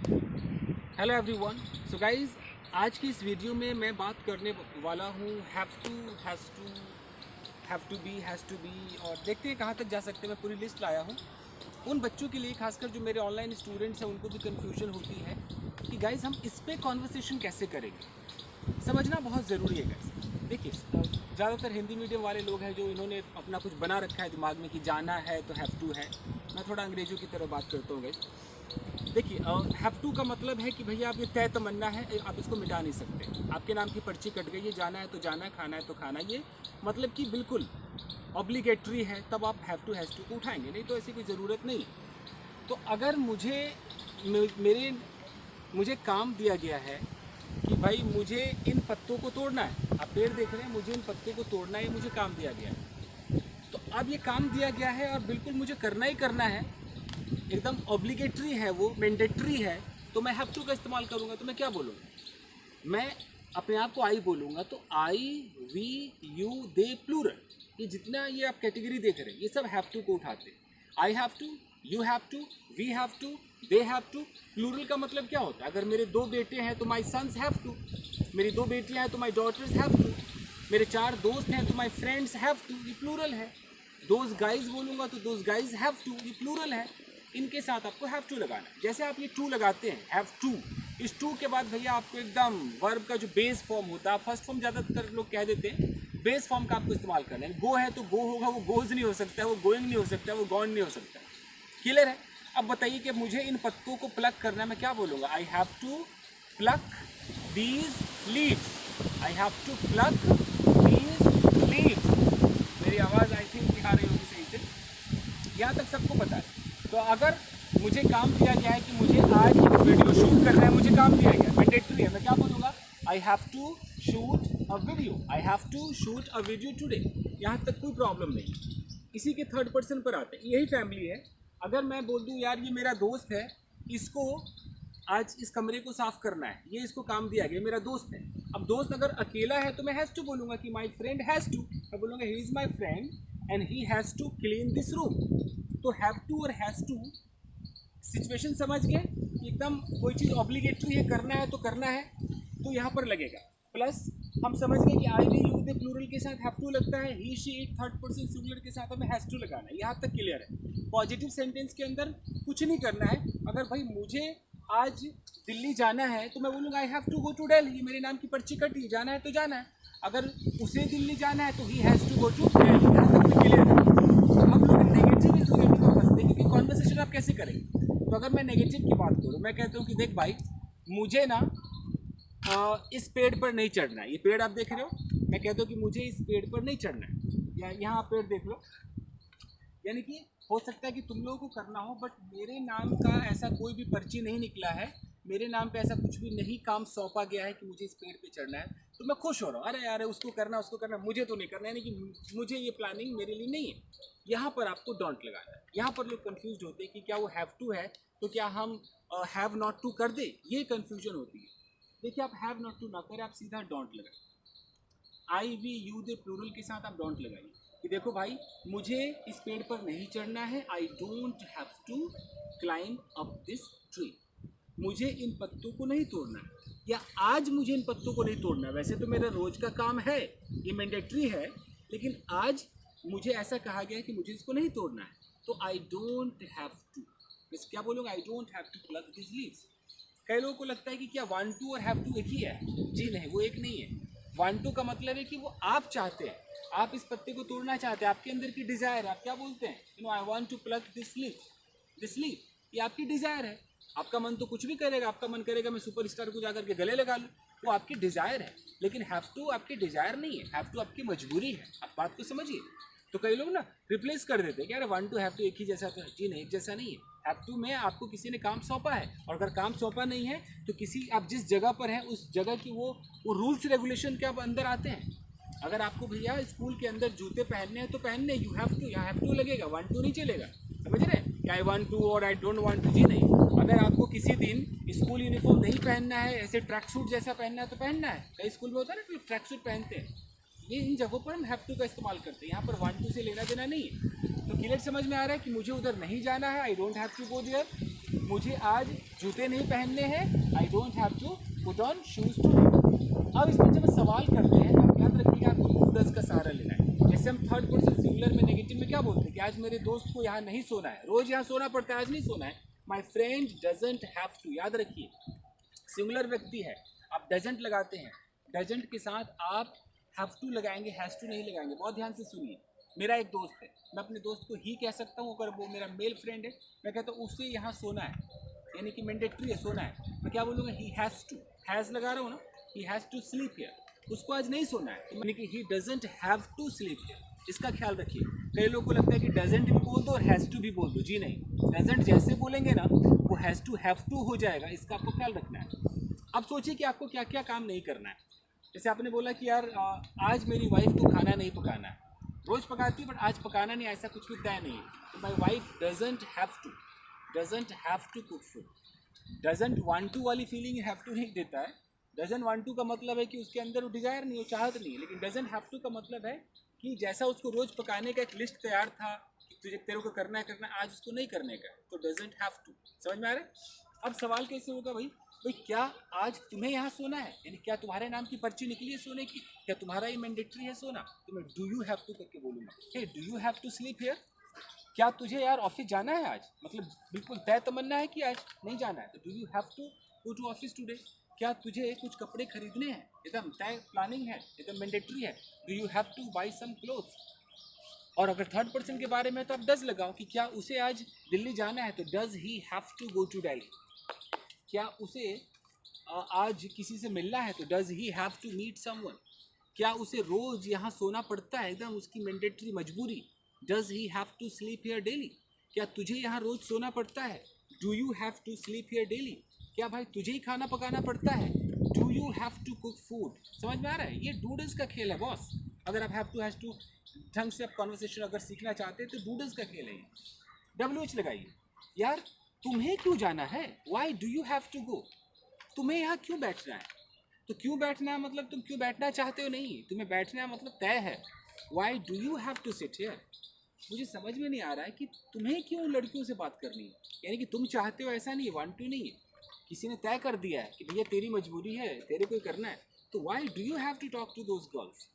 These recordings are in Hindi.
Hello everyone. सो गाइज, आज की इस वीडियो में मैं बात करने वाला हूँ have to, has to, have to be, has to be, और देखते हैं कहाँ तक जा सकते हैं। मैं पूरी लिस्ट लाया हूँ उन बच्चों के लिए, खासकर जो मेरे ऑनलाइन स्टूडेंट्स हैं, उनको भी कन्फ्यूजन होती है कि गाइज हम इस पे कॉन्वर्सेशन कैसे करेंगे। समझना बहुत ज़रूरी है गाइज। देखिए, ज़्यादातर हिंदी मीडियम वाले लोग हैं जो इन्होंने अपना कुछ बना रखा है दिमाग में कि जाना है तो हैव टू है। मैं थोड़ा अंग्रेज़ों की तरह बात करता हूँ गाइज। देखिए, हैव टू का मतलब है कि भैया आप ये तय तमन्ना है, आप इसको मिटा नहीं सकते। आपके नाम की पर्ची कट गई है, जाना है तो जाना है, खाना है तो खाना है। ये मतलब कि बिल्कुल ऑब्लिगेटरी है, तब आप हैव टू, हैज़ टू को उठाएंगे, नहीं तो ऐसी कोई ज़रूरत नहीं है। तो अगर मुझे काम दिया गया है कि भाई मुझे इन पत्तों को तोड़ना है, आप पेड़ देख रहे हैं, मुझे इन पत्तों को तोड़ना है, ये मुझे काम दिया गया है। तो अब ये काम दिया गया है और बिल्कुल मुझे करना ही करना है, एकदम ऑब्लिगेटरी है, वो मैंडेटरी है, तो मैं हैव टू का इस्तेमाल करूँगा। तो मैं क्या बोलूँगा? मैं अपने आप को आई बोलूँगा। तो आई, वी, यू, दे, प्लूरल, ये जितना ये आप कैटेगरी देख रहे हैं, ये सब हैव टू को उठाते हैं। I have to, you have to, we have to, they have to. Plural का मतलब क्या होता है? अगर मेरे 2 बेटे हैं तो माई सन्स हैव टू, मेरी 2 बेटियाँ हैं तो माई डॉटर्स हैव टू, मेरे 4 दोस्त हैं तो माई फ्रेंड्स हैव टू, ये प्लूरल है। दोज गाइज बोलूँगा तो दोज गाइज हैव टू, ये प्लूरल है। इनके साथ आपको हैव टू लगाना है। जैसे आप ये टू लगाते हैं, हैव टू, इस टू के बाद भैया आपको एकदम वर्ब का जो बेस फॉर्म होता है, फर्स्ट फॉर्म ज़्यादातर लोग कह देते हैं, बेस फॉर्म का आपको इस्तेमाल करना है। गो है तो गो होगा, वो गोज नहीं हो सकता है, वो गोइंग नहीं हो सकता है, वो गॉन नहीं हो सकता है। क्लियर है? अब बताइए कि मुझे इन पत्तों को प्लक करना है, मैं क्या बोलूँगा? I have to pluck these leaves. I have to pluck these leaves. मेरी आवाज़ आई थिंक आ रही होगी सही से, यहाँ तक सबको पता है। तो अगर मुझे काम दिया गया है कि मुझे आज एक वीडियो शूट करना है, मुझे काम दिया गया है, मैंडेटरी है, मैं क्या बोलूँगा? I have to shoot a video, I have to shoot a video today. यहाँ तक कोई प्रॉब्लम नहीं। इसी के थर्ड पर्सन पर आते हैं, यही फैमिली है। अगर मैं बोल दूँ यार ये मेरा दोस्त है, इसको आज इस कमरे को साफ करना है, ये इसको काम दिया गया, मेरा दोस्त है। अब दोस्त अगर अकेला है तो मैं हैज़ टू बोलूँगा कि माई फ्रेंड हैज़ टू। मैं बोलूँगा he is my friend and he has to clean this room. तो हैव टू और हैज़ टू सिचुएशन समझ गए, एकदम कोई चीज़ ऑब्लिगेटरी है, करना है तो करना है, तो यहाँ पर लगेगा। प्लस हम समझ गए कि I, we, you, they plural के साथ हैव टू लगता है, he, she, it third person singular के साथ हमें हैज़ टू लगाना है। यहाँ तक क्लियर है? पॉजिटिव सेंटेंस के अंदर कुछ नहीं करना है। अगर भाई मुझे आज दिल्ली जाना है तो मैं बोलूँगा I have to go to Delhi, मेरे नाम की पर्ची कटी, जाना है तो जाना है। अगर उसे दिल्ली जाना है तो he has to go to Delhi. यहाँ तक क्लियर है? हम लोग नेगेटिव में फंसते हैं, क्योंकि कॉन्वर्सेशन आप कैसे करेंगे? तो अगर मैं नेगेटिव की बात करूँ, मैं कहता हूँ कि देख भाई, मुझे ना इस पेड़ पर नहीं चढ़ना है। ये पेड़ आप देख रहे हो, मैं कहता हूँ कि मुझे इस पेड़ पर नहीं चढ़ना है, या यहाँ पेड़ देख लो। यानी कि हो सकता है कि तुम लोगों को करना हो, बट मेरे नाम का ऐसा कोई भी पर्ची नहीं निकला है, मेरे नाम पे ऐसा कुछ भी नहीं काम सौंपा गया है कि मुझे इस पेड़ पे चढ़ना है। तो मैं खुश हो रहा हूँ, अरे यार उसको करना, मुझे तो नहीं करना, यानी कि मुझे ये प्लानिंग मेरे लिए नहीं है। यहाँ पर आपको डोंट लगाना है। यहाँ पर लोग कंफ्यूज होते हैं कि क्या वो हैव टू है तो क्या हम हैव नॉट टू कर दे, ये कन्फ्यूजन होती है। देखिए, आप हैव नॉट टू ना करें, आप सीधा डोंट लगाए। आई, वी, यू, दे प्लूरल के साथ आप डोंट लगाइए कि देखो भाई, मुझे इस पेड़ पर नहीं चढ़ना है, I don't have to climb up this tree. मुझे इन पत्तों को नहीं तोड़ना है, या आज मुझे इन पत्तों को नहीं तोड़ना है। वैसे तो मेरा रोज का काम है, ये मैंडेटरी है, लेकिन आज मुझे ऐसा कहा गया है कि मुझे इसको नहीं तोड़ना है, तो आई डोंट हैव टू। मैं क्या बोलूँगा? I don't have to plug this leaves. कई लोगों को लगता है कि क्या वांट टू और हैव टू एक ही है। जी नहीं, वो एक नहीं है। वांट टू का मतलब है कि वो आप चाहते हैं, आप इस पत्ते को तोड़ना चाहते हैं, आपके अंदर की डिज़ायर है। आप क्या बोलते हैं? You know, I want to plug this leaf, ये आपकी डिज़ायर है। आपका मन तो कुछ भी करेगा, आपका मन करेगा मैं सुपरस्टार को जाकर के गले लगा लूँ, वो आपकी डिज़ायर है। लेकिन हैव टू आपकी डिज़ायर नहीं है, हैव टू आपकी मजबूरी है। आप बात को समझिए। तो कई लोग ना रिप्लेस कर देते हैं कि अरे वन टू हैव टू एक ही जैसा, तो जी नहीं, एक जैसा नहीं है। हैव टू में आपको किसी ने काम सौंपा है, और अगर काम सौंपा नहीं है तो किसी, आप जिस जगह पर हैं उस जगह की वो रूल्स रेगुलेशन के आप अंदर आते हैं। अगर आपको भैया स्कूल के अंदर जूते पहनने हैं तो पहनने, यू हैव टू, यहाँ हैव टू लगेगा, वन टू नहीं चलेगा। समझ रहे हैं? कि आई वांट टू और आई डोंट वांट टू, जी नहीं। अगर आपको किसी दिन स्कूल यूनिफॉर्म नहीं पहनना है, ऐसे ट्रैक सूट जैसा पहनना है तो पहनना है। कई स्कूल में होता है ना ट्रैक सूट पहनते हैं, ये इन जगहों पर हम हैव टू का इस्तेमाल करते हैं। यहाँ पर वन टू से लेना देना नहीं है। तो क्लियर समझ में आ रहा है कि मुझे उधर नहीं जाना है, I don't have to go there, मुझे आज जूते नहीं पहनने हैं, I don't have to put on shoes today. अब इसमें जब सवाल करते हैं आप याद रखिएगा आपको डू डज का सहारा लेना है। जैसे हम थर्ड पर्सन सिंगुलर में नेगेटिव में क्या बोलते हैं कि आज मेरे दोस्त को यहाँ नहीं सोना है, रोज यहाँ सोना पड़ता है, आज नहीं सोना है। My friend doesn't have to, याद रखिए सिंगुलर व्यक्ति है, आप डजेंट लगाते हैं, डजेंट के साथ आप हैव टू लगाएंगे, हैज़ टू नहीं लगाएंगे। बहुत ध्यान से सुनिए, मेरा एक दोस्त है, मैं अपने दोस्त को ही कह सकता हूँ, अगर वो मेरा मेल फ्रेंड है मैं कहता हूँ उसे यहाँ सोना है, यानी कि मैंडेटरी है सोना है, मैं क्या बोलूँगा ही हैज़ टू, हैज़ लगा रहा हूँ ना, he has to sleep here, उसको आज नहीं सोना है, यानी कि he doesn't have to sleep here. इसका ख्याल रखिए, कई लोगों को लगता है कि डजेंट भी बोल दो और हैज़ टू भी बोल दो, जी नहीं, डजेंट जैसे बोलेंगे ना वो हैज़ टू हैव टू हो जाएगा, इसका आपको ख्याल रखना है। अब सोचिए कि आपको क्या क्या काम नहीं करना है। जैसे आपने बोला कि यार आज मेरी वाइफ को खाना नहीं पकाना है, रोज़ पकाती है बट आज पकाना नहीं, ऐसा कुछ भी तय नहीं है, तो my wife doesn't have to cook food. Doesn't want to वाली फीलिंग हैव टू नहीं देता है। डजेंट वांट टू का मतलब है कि उसके अंदर वो डिज़ायर नहीं, वो चाहत नहीं है, लेकिन डजेंट हैव टू का मतलब है कि जैसा उसको रोज़ पकाने का एक लिस्ट तैयार था कि तुझे तेरे को करना है, आज उसको नहीं करने का, तो डजेंट हैव टू। समझ में आ रहा है? अब सवाल कैसे होगा भाई क्या आज तुम्हें यहाँ सोना है, यानी क्या तुम्हारे नाम की पर्ची निकली है सोने की, क्या तुम्हारा ये मैंडेटरी है सोना, तो मैं डू यू हैव टू करके बोलूँगा, hey do you have to sleep here, क्या तुझे यार ऑफिस जाना है आज, मतलब बिल्कुल तय तमन्ना है कि आज नहीं जाना है, तो do you have to go to office today. क्या तुझे कुछ कपड़े खरीदने हैं, एकदम तय प्लानिंग है, एकदम मैंडेटरी है, do you have to buy some clothes. और अगर थर्ड पर्सन के बारे में तो आप डज लगाओ कि क्या उसे आज दिल्ली जाना है, तो does he have to go to Delhi. क्या उसे आज किसी से मिलना है, तो does he have to meet someone. क्या उसे रोज यहाँ सोना पड़ता है, एकदम उसकी मैंडेटरी मजबूरी, does he have to sleep here daily. क्या तुझे यहाँ रोज सोना पड़ता है, do you have to sleep here daily. क्या भाई तुझे ही खाना पकाना पड़ता है, do you have to cook food. समझ में आ रहा है? ये डू डज का खेल है बॉस। अगर आप हैव टू हैज टू ढंग से आप कॉन्वर्सेशन अगर सीखना चाहते हैं तो डू डज का खेल है ये। WH लगाइए। यार तुम्हें क्यों जाना है, why do you have to go, तुम्हें यहाँ क्यों बैठना है, तो क्यों बैठना है मतलब तुम क्यों बैठना चाहते हो, नहीं तुम्हें बैठना है मतलब तय है, why do you have to sit here. मुझे समझ में नहीं आ रहा है कि तुम्हें क्यों लड़कियों से बात करनी है, यानी कि तुम चाहते हो ऐसा नहीं है, वांट टू नहीं है, किसी ने तय कर दिया है कि भैया तेरी मजबूरी है, तेरे को करना है, तो why do you have to talk to those girls.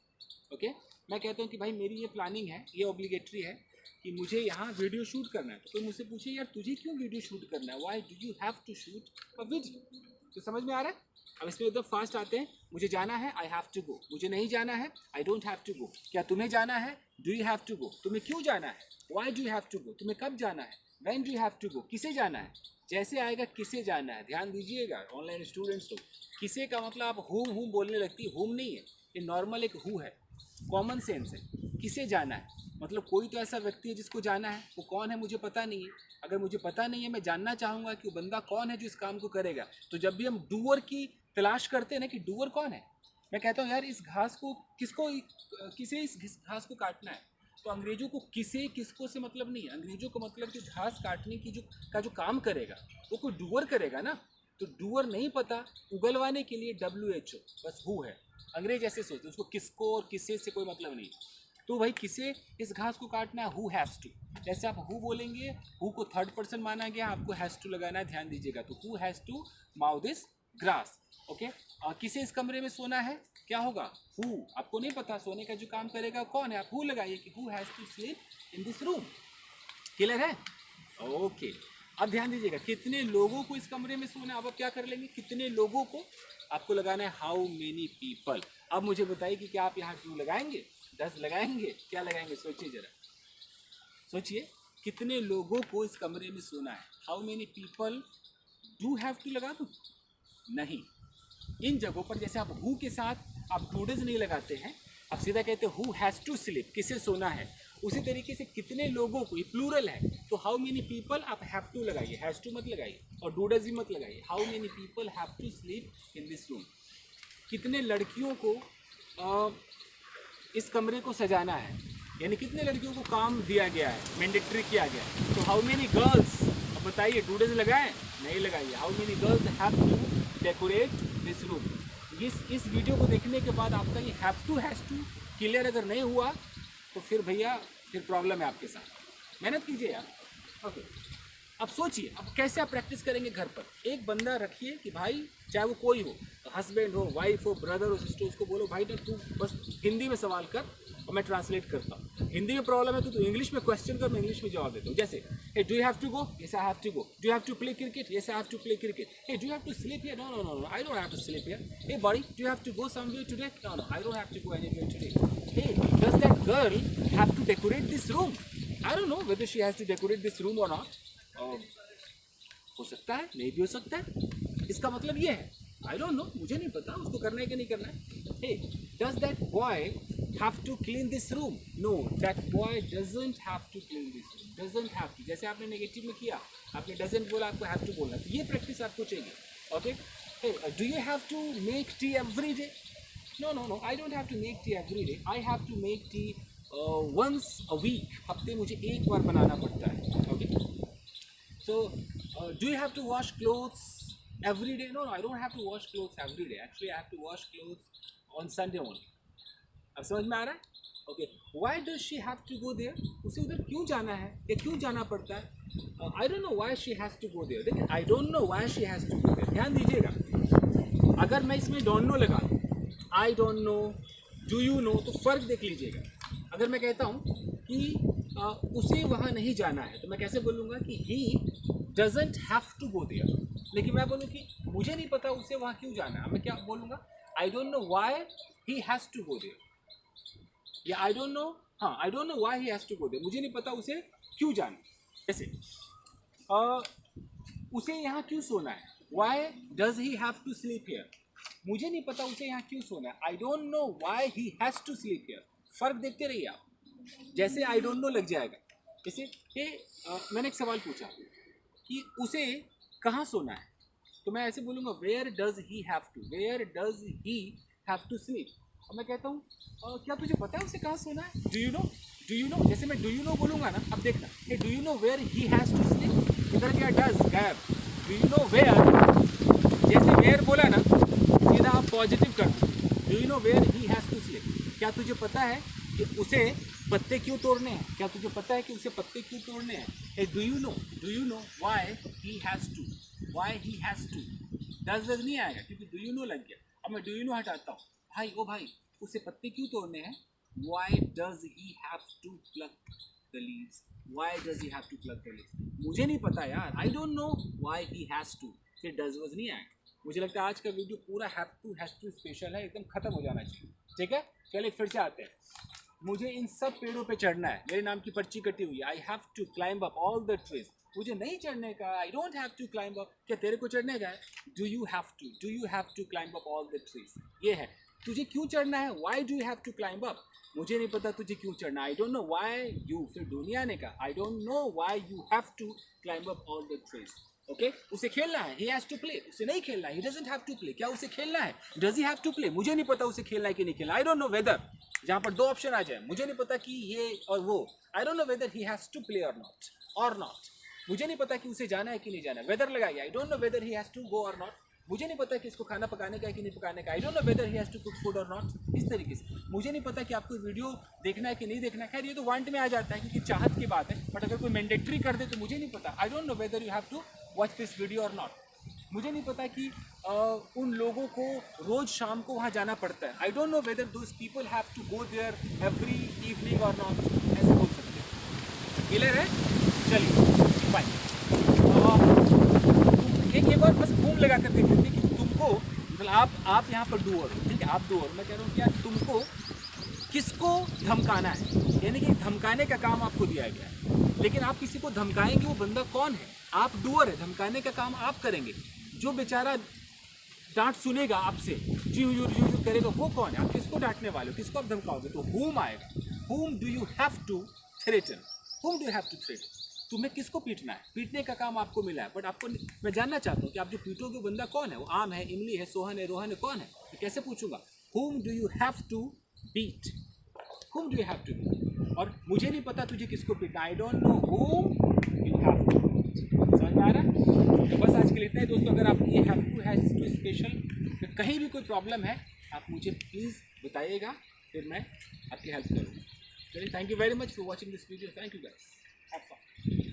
Okay, मैं कहता हूँ कि भाई मेरी ये प्लानिंग है, ये ऑब्लिगेटरी है कि मुझे यहाँ वीडियो शूट करना है, तो कोई मुझसे पूछे यार तुझे क्यों वीडियो शूट करना है, why do you have to shoot a video. तो समझ में आ रहा है? अब इसमें एकदम फास्ट आते हैं। मुझे जाना है, आई हैव टू गो। मुझे नहीं जाना है, I don't have to go. क्या तुम्हें जाना है, do you have to go. तुम्हें क्यों जाना है, why do you have to go. तुम्हें कब जाना है, when do you have to go. किसे जाना है, जैसे आएगा किसे जाना है, ध्यान दीजिएगा ऑनलाइन स्टूडेंट्स तो किसे का मतलब आप हूम बोलने लगती, हूम नहीं है, ये नॉर्मल एक हु है, कॉमन सेंस है। किसे जाना है मतलब कोई तो ऐसा व्यक्ति है जिसको जाना है, वो कौन है मुझे पता नहीं है। अगर मुझे पता नहीं है, मैं जानना चाहूँगा कि वो बंदा कौन है जो इस काम को करेगा। तो जब भी हम डूअर की तलाश करते हैं ना कि डूअर कौन है, मैं कहता हूँ यार इस घास को किसे इस घास को काटना है, तो अंग्रेजों को किसे किसको से मतलब नहीं है। अंग्रेजों को मतलब जो घास काटने की जो काम करेगा वो कोई डूअर करेगा ना, तो डूअर नहीं पता, उगलवाने के लिए WHO बस हु है। अंग्रेज ऐसे सोचते, उसको किसको और किसे से कोई मतलब नहीं। तो भाई किसे इस घास को काटना है, हु हैज़ टू। जैसे आप हु बोलेंगे, हु को थर्ड पर्सन माना गया, आपको हैज़ टू लगाना है, ध्यान दीजिएगा। तो who has to mow this grass. Okay, किसे इस कमरे में सोना है, क्या होगा, हु। आपको नहीं पता सोने का जो काम करेगा कौन है, आप हु लगाइए कि who has to sleep in this room. Clear है? ओके, अब ध्यान दीजिएगा कितने लोगों को इस कमरे में सोना है। अब आप क्या कर लेंगे, कितने लोगों को आपको लगाना है, हाउ मेनी पीपल। अब मुझे बताइए कि क्या आप यहाँ टू लगाएंगे, 10 लगाएंगे, क्या लगाएंगे, सोचिए जरा, सोचिए कितने लोगों को इस कमरे में सोना है, how many people do have to लगा दूँ, नहीं। इन जगहों पर जैसे आप हु के साथ आप डू डज नहीं लगाते हैं, आप सीधा कहते हैं हु हैज़ टू स्लीप, किसे सोना है। उसी तरीके से कितने लोगों को, ये प्लूरल है, तो हाउ मेनी पीपल आप हैव टू लगाइए, हैज़ टू मत लगाइए, और डू डज भी मत लगाइए। How many people have to sleep in this room. कितने लड़कियों को इस कमरे को सजाना है, यानी कितने लड़कियों को काम दिया गया है, मैंडेटरी किया गया है। तो हाउ मेनी गर्ल्स, अब बताइए डू डज लगाएं, नहीं लगाइए। How many girls have to decorate this room. इस वीडियो को देखने के बाद आपका ये have to has to clear अगर नहीं हुआ तो फिर भैया फिर प्रॉब्लम है आपके साथ, मेहनत कीजिए यार। ओके, अब सोचिए, अब कैसे आप प्रैक्टिस करेंगे घर पर। एक बंदा रखिए कि भाई चाहे वो कोई हो, हस्बैंड हो, वाइफ हो, ब्रदर हो, सिस्टर, उसको बोलो भाई ना तू बस हिंदी में सवाल कर और मैं ट्रांसलेट करता हूँ। हिंदी में प्रॉब्लम है तो तू इंग्लिश में क्वेश्चन कर, मैं इंग्लिश में जवाब देता हूँ। जैसे hey do you have to go, yes I have to go. Do you have to play cricket, yes I have to play cricket. Hey do you have to sleep here, no no no no I don't have to sleep here. Hey body do you have to go somewhere today, no no I don't have to go anywhere today. Hey does that girl have to decorate this room, I don't know whether she has to decorate this room or not. हो सकता है, नहीं भी हो सकता है। इसका मतलब ये है आई डोंट नो, मुझे नहीं पता उसको करना है कि नहीं करना है। Hey does that boy have to clean this room, no that boy doesn't have to clean this room, doesn't have to. जैसे आपने नेगेटिव में किया, आपने डजंट बोला, आपको हैव टू बोलना, तो ये प्रैक्टिस आपको चाहिए। Okay, hey do you have to make tea every day, no no no I don't have to make tea every day, I have to make tea once a week, हफ्ते मुझे एक बार बनाना पड़ता है। Okay, so do you have to wash clothes every day? No, I don't have to wash clothes every day. Actually, I have to wash clothes on Sunday only. अब समझ में आ रहा है? Okay. Why does she have to go there? उसे उधर क्यों जाना है या क्यों जाना पड़ता है? I don't know why she has to go there. देखिए, I don't know why she has to go there. ध्यान दीजिएगा, अगर मैं इसमें don't know लगा दूँ, I don't know, do you know, तो फर्क देख लीजिएगा। अगर मैं कहता हूँ कि उसे वहाँ नहीं जाना है, तो मैं कैसे बोलूँगा कि he doesn't have to go there। लेकिन मैं बोलूँ कि मुझे नहीं पता उसे वहाँ क्यों जाना है, मैं क्या बोलूँगा? I don't know why he has to go there, या I don't know, हाँ I don't know why he has to go there, मुझे नहीं पता उसे क्यों जाना। जैसे उसे यहाँ क्यों सोना है, why does he have to sleep here, मुझे नहीं पता उसे यहाँ क्यों सोना है, I don't know why he has to sleep here। फर्क देखते रहिए आप, जैसे आई डोंट नो लग जाएगा। जैसे मैंने एक सवाल पूछा कि उसे कहाँ सोना है, तो मैं ऐसे बोलूँगा where does he have to, where does he have to sleep. और मैं कहता हूँ क्या तुझे पता है उसे कहाँ सोना है, do you know, do you know. जैसे मैं डू यू नो बोलूँगा ना, अब देखना, hey do you know where he has to sleep, इधर क्या डज गायब, डू यू नो वेयर, जैसे वेयर बोला ना सीधा आप पॉजिटिव कर दो, डू you know where he has to स्लीप। क्या तुझे पता है कि उसे पत्ते क्यों तोड़ने हैं, क्या तुझे पता है कि उसे पत्ते क्यों तोड़ने हैं। Hey do you know why he has to, why he has to, does नहीं आएगा क्योंकि डू यू नो लग गया। अब मैं डू यू नो हटाता हूँ, भाई ओ भाई उसे पत्ते क्यों तोड़ने हैं, why does he have to pluck the leaves, why does he have to pluck the leaves. मुझे नहीं पता यार, I don't know why he has to, फिर डज नहीं आएगा। मुझे लगता है आज का वीडियो पूरा हैव टू स्पेशल है, एकदम खत्म हो जाना चाहिए। ठीक है, चलिए फिर से आते हैं। मुझे इन सब पेड़ों पे चढ़ना है, मेरे नाम की पर्ची कटी हुई है, I have to climb up all the trees. मुझे नहीं चढ़ने का, I don't have to climb up. क्या तेरे को चढ़ने का है, do you have to climb up all the trees. ये है, तुझे क्यों चढ़ना है, why do you have to climb up. मुझे नहीं पता तुझे क्यों चढ़ना, I don't know why you, फिर दुनिया ने कहा I don't know why you have to climb up all the trees. Okay, उसे खेलना है, he has to play, उसे नहीं खेलना है, he doesn't have to play। क्या उसे खेलना है, does he have to play, मुझे नहीं पता उसे खेलना है कि नहीं खेलना, I don't know whether, जहाँ पर दो ऑप्शन आ जाए, मुझे नहीं पता कि ये और वो, I don't know whether he has to play or not, मुझे नहीं पता कि उसे जाना है कि नहीं जाना है, वेदर लगाइए, I don't know whether he has to go or not, मुझे नहीं पता कि इसको खाना पकाने का है कि नहीं पकाने का, I don't know whether he has to cook food or not। इस तरीके से मुझे नहीं पता कि आपको वीडियो देखना है कि नहीं देखना है। खैर ये तो वांट में आ जाता है क्योंकि चाहत की बात है, बट अगर कोई मैंडेटरी कर दे तो मुझे नहीं पता, I don't know whether you have to watch this video or not. मुझे नहीं पता कि उन लोगों को रोज़ शाम को वहाँ जाना पड़ता है, I don't know whether those people have to go there every evening or not, ऐसे बोल सकते हैं। क्लियर है, चलिए बाय। एक बार बस घूम लगा कर देख लेते कि तुमको, मतलब आप यहाँ पर डूअर हो, ठीक है, आप डूअर, मैं कह रहा हूँ क्या तुमको किसको धमकाना है, यानी कि धमकाने का काम आपको दिया गया है, लेकिन आप किसी को धमकाएंगे, वो बंदा कौन है, आप डूअर है, धमकाने का काम आप करेंगे, जो बेचारा डांट सुनेगा आपसे, जी करेगा, वो कौन है, आप किसको डांटने वाले हो, किसको आप धमकाओगे, तो whom आएगा, whom do you have to threaten, whom do you have to threaten, तुम्हें किसको पीटना है, पीटने का काम आपको मिला है, बट आपको मैं जानना चाहता हूँ कि आप जो पीटोगे वो बंदा कौन है, वो आम है, इमली है, सोहन है, रोहन है, कौन है, तो कैसे पूछूंगा, whom do you have to beat, whom do you have to beat, और मुझे नहीं पता तुझे किसको पीटना, I don't know whom you have to beat। समझ में आ रहा है, तो बस आज के लिए इतना ही दोस्तों। अगर आप ये हैव टू स्पेशल कहीं भी कोई प्रॉब्लम है आप मुझे प्लीज़ बताइएगा, फिर मैं आपकी हेल्प करूँगा। चलिए, thank you very much for watching this video, thank you guys, have fun.